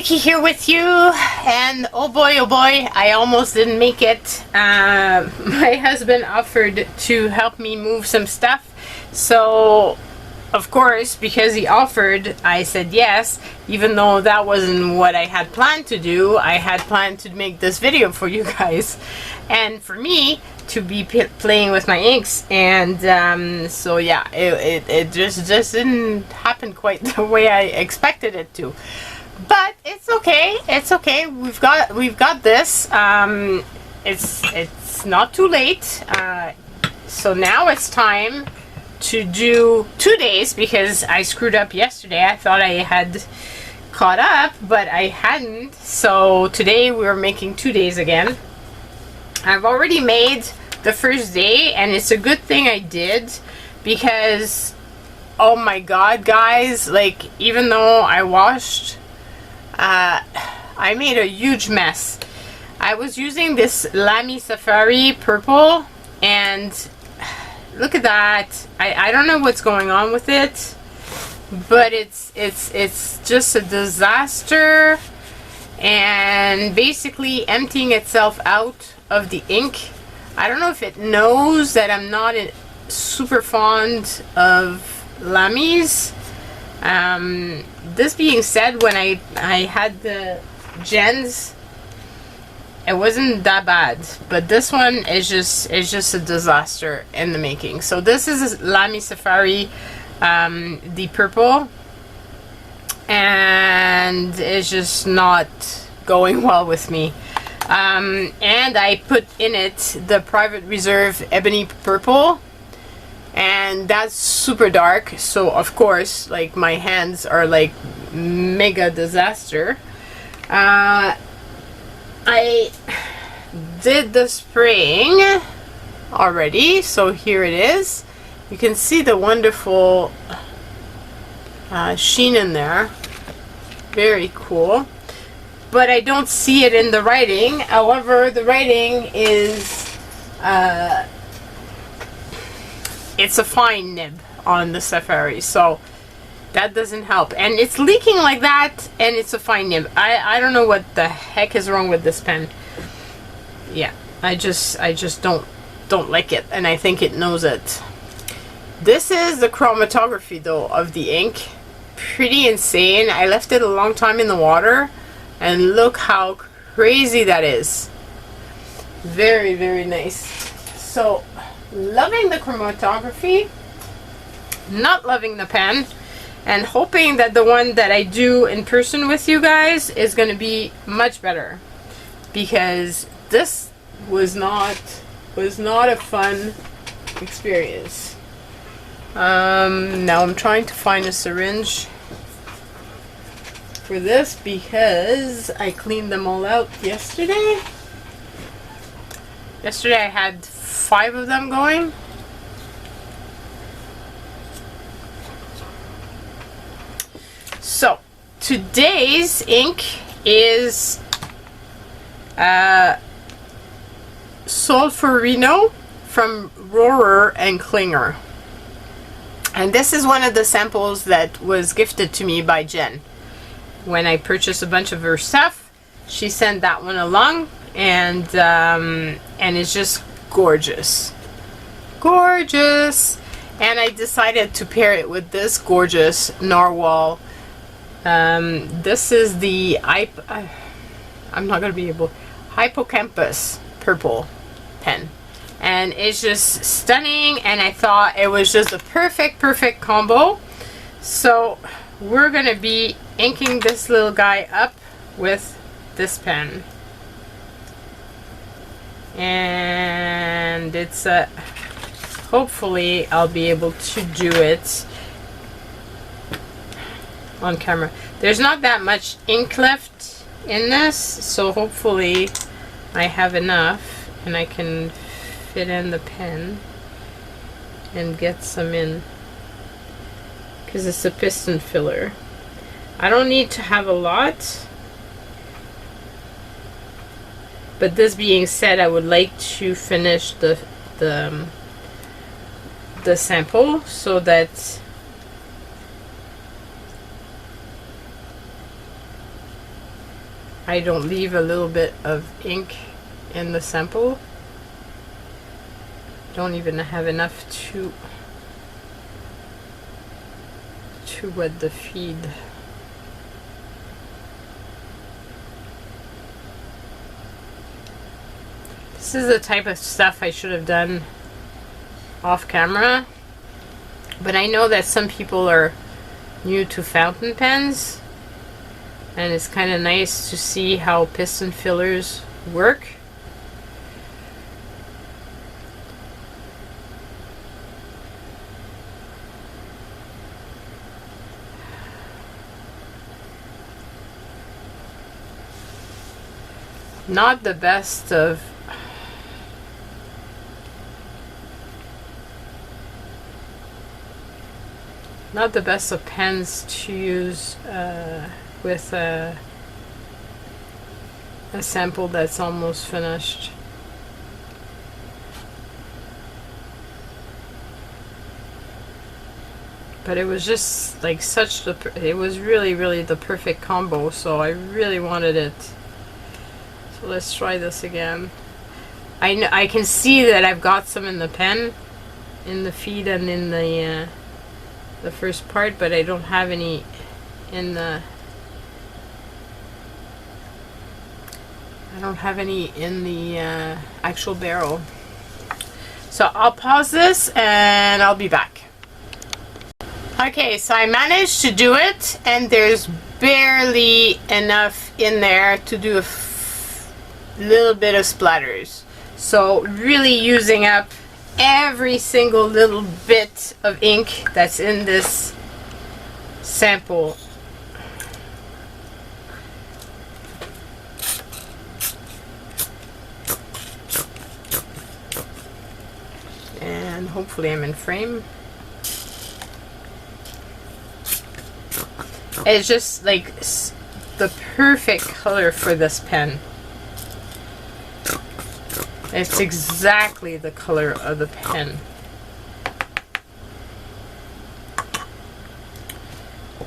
Vicky here with you, and oh boy, I almost didn't make it. My husband offered to help me move some stuff, so of course, because he offered, I said yes, even though that wasn't what I had planned to do. I had planned to make this video for you guys, and for me to be playing with my inks, and so yeah, it just didn't happen quite the way I expected it to. But it's okay. It's okay. We've got this. It's not too late. So now it's time to do 2 days, because I screwed up yesterday. I thought I had caught up, but I hadn't. So today we're making 2 days again. I've already made the first day, and it's a good thing I did, because oh my god, guys, like, even though I washed, I made a huge mess. I was using this Lamy Safari purple, and look at that. I don't know what's going on with it, but it's just a disaster, and basically emptying itself out of the ink. I don't know if it knows that I'm not super fond of Lamys. This being said, when I had the gens, it wasn't that bad, but this one is just a disaster in the making. So this is Lamy Safari, the purple, and it's just not going well with me. And I put in it the Private Reserve Ebony Purple, and that's super dark, so of course, like, my hands are like mega disaster. I did the spraying already, so here it is. You can see the wonderful sheen in there. Very cool. But I don't see it in the writing. However, the writing is it's a fine nib on the Safari, so that doesn't help. And it's leaking like that, and it's a fine nib. I don't know what the heck is wrong with this pen. Yeah, I just don't like it, and I think it knows it. This is the chromatography though of the ink. Pretty insane. I left it a long time in the water, and look how crazy that is. Very, very nice. So, loving the chromatography, not loving the pen, and hoping that the one that I do in person with you guys is going to be much better, because this was not a fun experience. Now I'm trying to find a syringe for this, because I cleaned them all out yesterday. Yesterday I had 5 of them going. So today's ink is Solferino from Rohrer and Klinger, and this is one of the samples that was gifted to me by Jen. When I purchased a bunch of her stuff, she sent that one along, and it's just gorgeous. And I decided to pair it with this gorgeous narwhal. This is the I'm not gonna be able hippocampus purple pen, and it's just stunning, and I thought it was just a perfect combo. So we're gonna be inking this little guy up with this pen, and it's hopefully I'll be able to do it on camera. There's not that much ink left in this, so hopefully I have enough and I can fit in the pen and get some in, because it's a piston filler. I don't need to have a lot, but this being said, I would like to finish the sample so that I don't leave a little bit of ink in the sample. Don't even have enough to wet the feed. This is the type of stuff I should have done off camera, but I know that some people are new to fountain pens, and it's kind of nice to see how piston fillers work. Not the best of pens to use with a sample that's almost finished. But it was just like it was really the perfect combo, so I really wanted it. So let's try this again. I can see that I've got some in the pen, in the feed and in the first part, but I don't have any in the actual barrel. So I'll pause this and I'll be back. Okay, so I managed to do it, and there's barely enough in there to do a little bit of splatters. So really using up every single little bit of ink that's in this sample. And hopefully I'm in frame. It's just like the perfect color for this pen. It's exactly the color of the pen.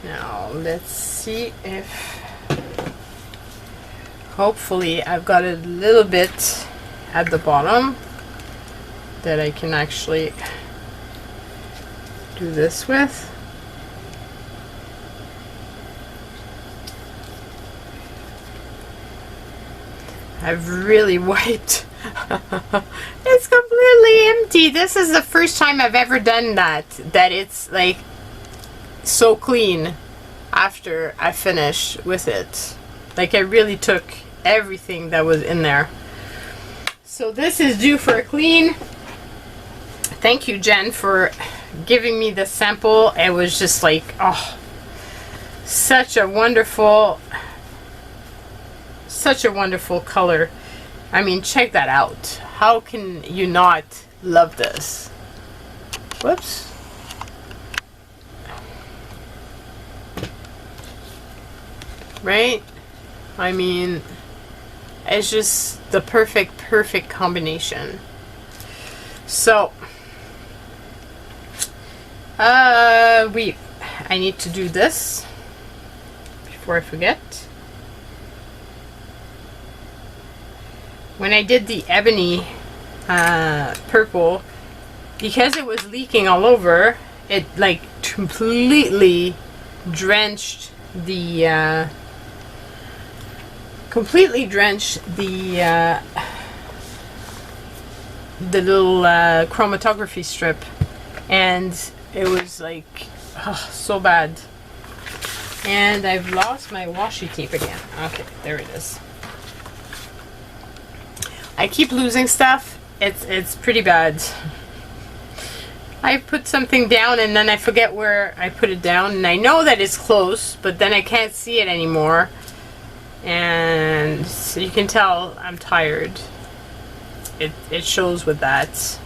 Now let's see if hopefully I've got a little bit at the bottom that I can actually do this with. I've really wiped. It's completely empty. This is the first time I've ever done that it's like so clean after I finished with it. Like I really took everything that was in there. So this is due for a clean. Thank you, Jen, for giving me the sample. It was just like, oh, such a wonderful color. I mean, check that out. How can you not love this? Whoops. Right? I mean, it's just the perfect combination. So, I need to do this before I forget. When I did the ebony purple, because it was leaking all over, it like completely drenched the little chromatography strip, and it was like, oh, so bad. And I've lost my washi tape again. Okay, there it is. I keep losing stuff. It's pretty bad. I put something down and then I forget where I put it down, and I know that it's close, but then I can't see it anymore. And so you can tell I'm tired. It shows with that.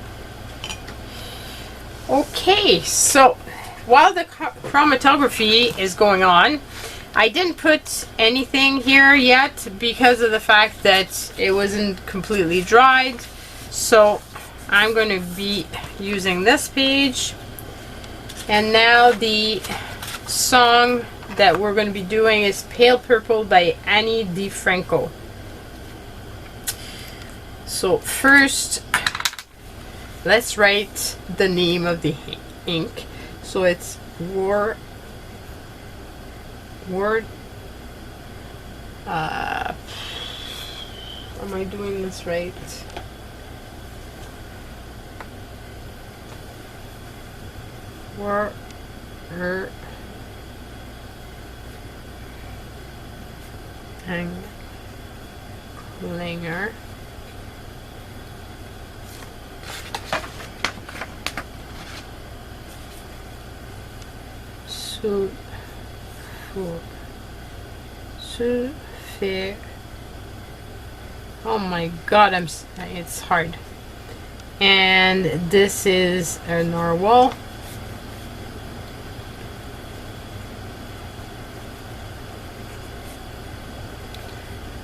Okay, so while the chromatography is going on, I didn't put anything here yet because of the fact that it wasn't completely dried. So I'm going to be using this page. And now the song that we're going to be doing is Pale Purple by Annie DiFranco. So first, let's write the name of the ink. So it's Word. Am I doing this right? Klinger. Fair. Oh my god, it's hard. And this is a narwhal.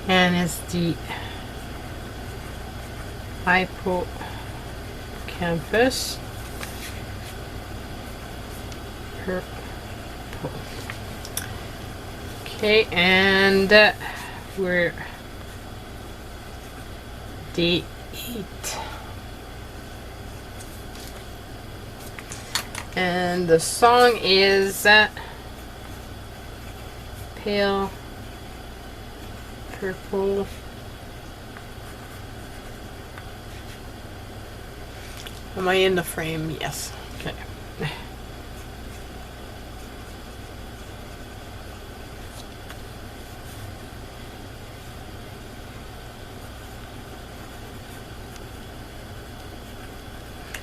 And it's the hippocampus. Purple. Okay, and we're D8. And the song is Pale Purple. Am I in the frame? Yes. Okay.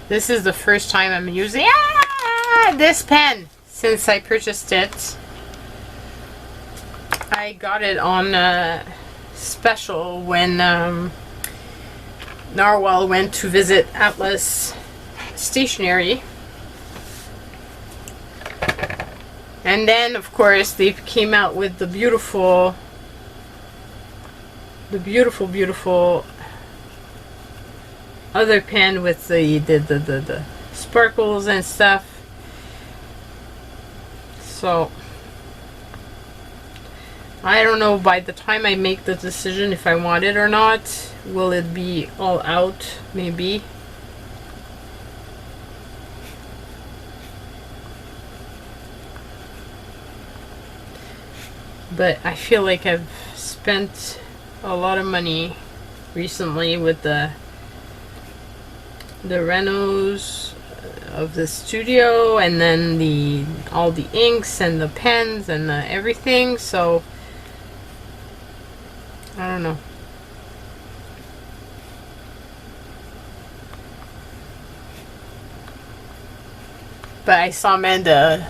This is the first time I'm using this pen since I purchased it. I got it on special when Narwhal went to visit Atlas Stationery. And then, of course, they came out with the beautiful other pen with the sparkles and stuff. So I don't know by the time I make the decision if I want it or not. Will it be all out? Maybe. But I feel like I've spent a lot of money recently with the renos of the studio, and then all the inks and the pens and everything, so I don't know. But I saw Amanda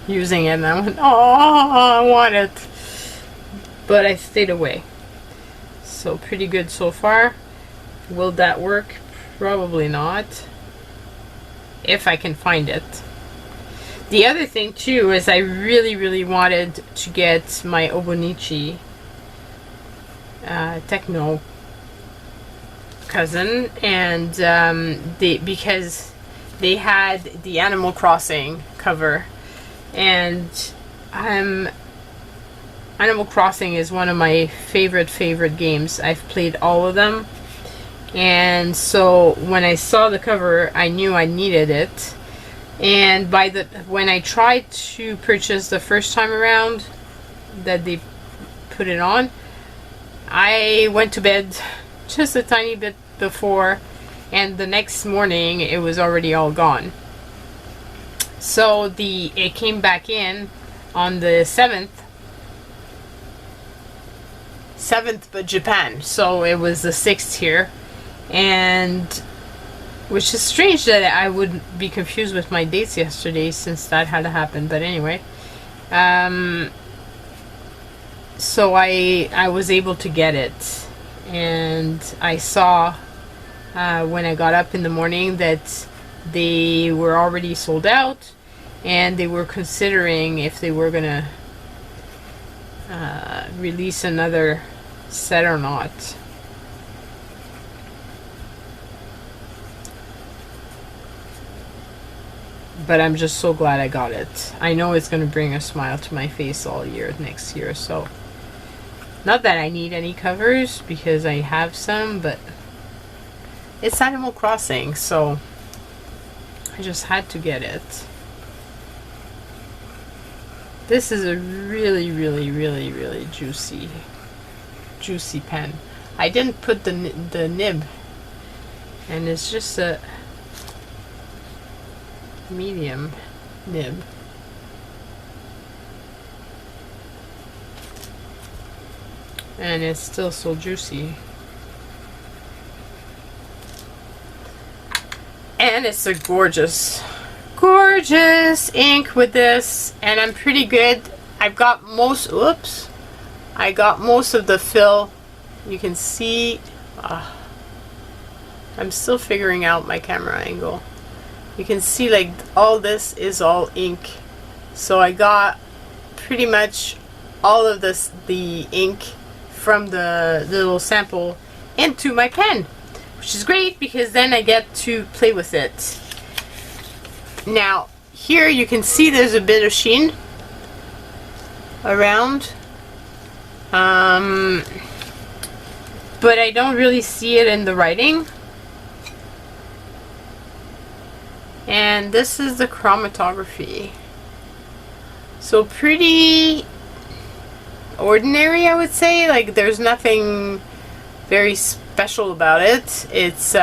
using it and I went, oh, I want it. But I stayed away. So pretty good so far. Will that work? Probably not. If I can find it. The other thing too is I really wanted to get my Obonichi Techno cousin, and because they had the Animal Crossing cover, and Animal Crossing is one of my favorite games. I've played all of them. And so when I saw the cover, I knew I needed it. And when I tried to purchase the first time around that they put it on, I went to bed just a tiny bit before, and the next morning it was already all gone. So it came back in on the 7th, but Japan. So it was the 6th here. And which is strange that I would be confused with my dates yesterday, since that had happened. But anyway, so I was able to get it, and I saw when I got up in the morning that they were already sold out, and they were considering if they were gonna release another set or not. but I'm just so glad I got it. I know it's going to bring a smile to my face all year next year. So not that I need any covers because I have some, but it's Animal Crossing, so I just had to get it. This is a really, really, really, really juicy pen. I didn't put the nib, and it's just a medium nib. And it's still so juicy. And it's a gorgeous ink with this, and I'm pretty good. I've got most, oops, I got most of the fill. You can see, I'm still figuring out my camera angle. You can see like all this is all ink. So I got pretty much all of this, the ink from the little sample into my pen, which is great because then I get to play with it. Now here you can see there's a bit of sheen around, but I don't really see it in the writing. And this is the chromatography, so pretty ordinary, I would say. Like there's nothing very special about it. It's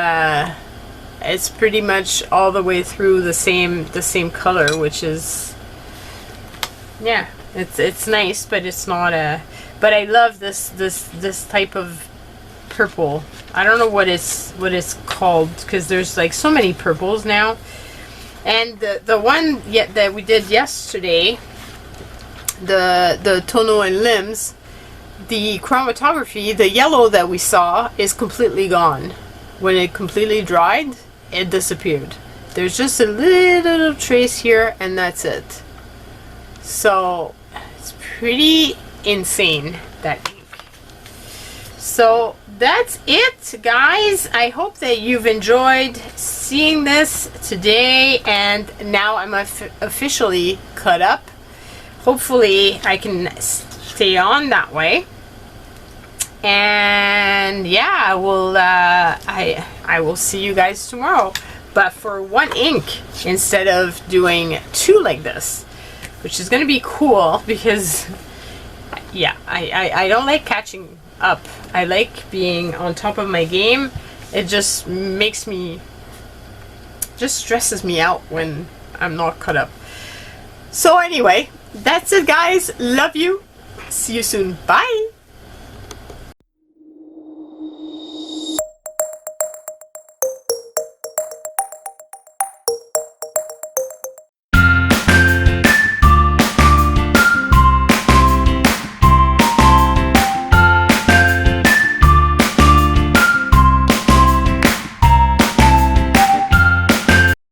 pretty much all the way through the same color, which is, yeah, it's nice, but it's not a, but I love this type of purple. I don't know what it's called because there's like so many purples now. And the one that we did yesterday, the tonneau and limbs, the chromatography, the yellow that we saw is completely gone. When it completely dried, it disappeared. There's just a little trace here, and that's it. So it's pretty insane, that ink. So that's it, guys. I hope that you've enjoyed seeing this today, and now I'm officially cut up. Hopefully I can stay on that way. And yeah, I will see you guys tomorrow, but for one ink instead of doing two like this, which is going to be cool because yeah, I don't like catching up. I like being on top of my game. It just makes me, just stresses me out when I'm not caught up. So anyway, that's it, guys. Love you. See you soon. Bye.